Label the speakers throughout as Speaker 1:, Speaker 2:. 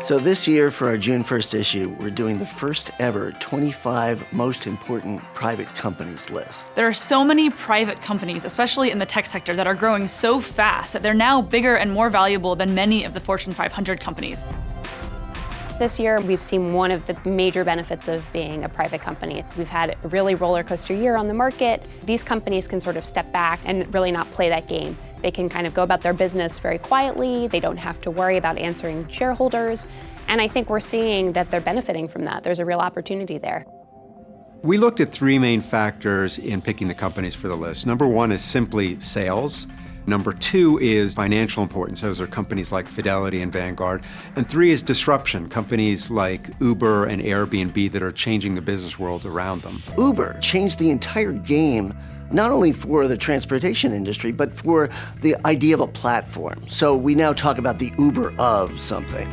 Speaker 1: So this year for our June 1st issue, we're doing the first ever 25 most important private companies list.
Speaker 2: There are so many private companies, especially in the tech sector, that are growing so fast that they're now bigger and more valuable than many of the Fortune 500 companies.
Speaker 3: This year, we've seen one of the major benefits of being a private company. We've had a really roller coaster year on the market. These companies can sort of step back and really not play that game. They can kind of go about their business very quietly. They don't have to worry about answering shareholders. And I think we're seeing that they're benefiting from that. There's a real opportunity there.
Speaker 4: We looked at three main factors in picking the companies for the list. Number one is simply sales. Number two is financial importance. Those are companies like Fidelity and Vanguard. And three is disruption, companies like Uber and Airbnb that are changing the business world around them.
Speaker 1: Uber changed the entire game, not only for the transportation industry, but for the idea of a platform. So we now talk about the Uber of something.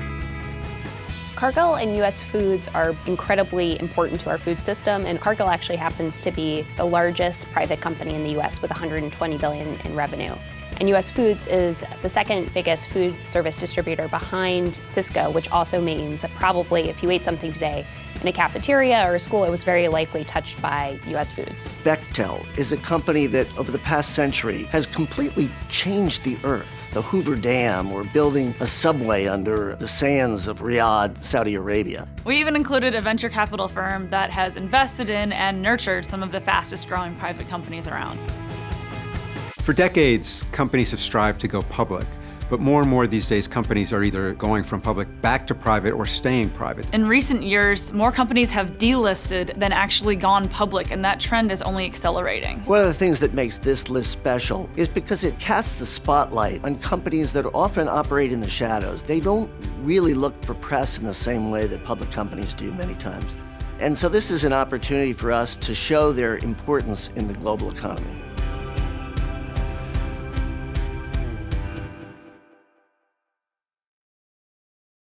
Speaker 3: Cargill and US Foods are incredibly important to our food system, and Cargill actually happens to be the largest private company in the US with $120 billion in revenue. And US Foods is the second biggest food service distributor behind Sysco, which also means that probably if you ate something today in a cafeteria or a school, it was very likely touched by US Foods.
Speaker 1: Bechtel is a company that over the past century has completely changed the earth. The Hoover Dam, or building a subway under the sands of Riyadh, Saudi Arabia.
Speaker 2: We even included a venture capital firm that has invested in and nurtured some of the fastest growing private companies around.
Speaker 4: For decades, companies have strived to go public, but more and more these days, companies are either going from public back to private or staying private.
Speaker 2: In recent years, more companies have delisted than actually gone public, and that trend is only accelerating.
Speaker 1: One of the things that makes this list special is because it casts a spotlight on companies that often operate in the shadows. They don't really look for press in the same way that public companies do many times. And so this is an opportunity for us to show their importance in the global economy.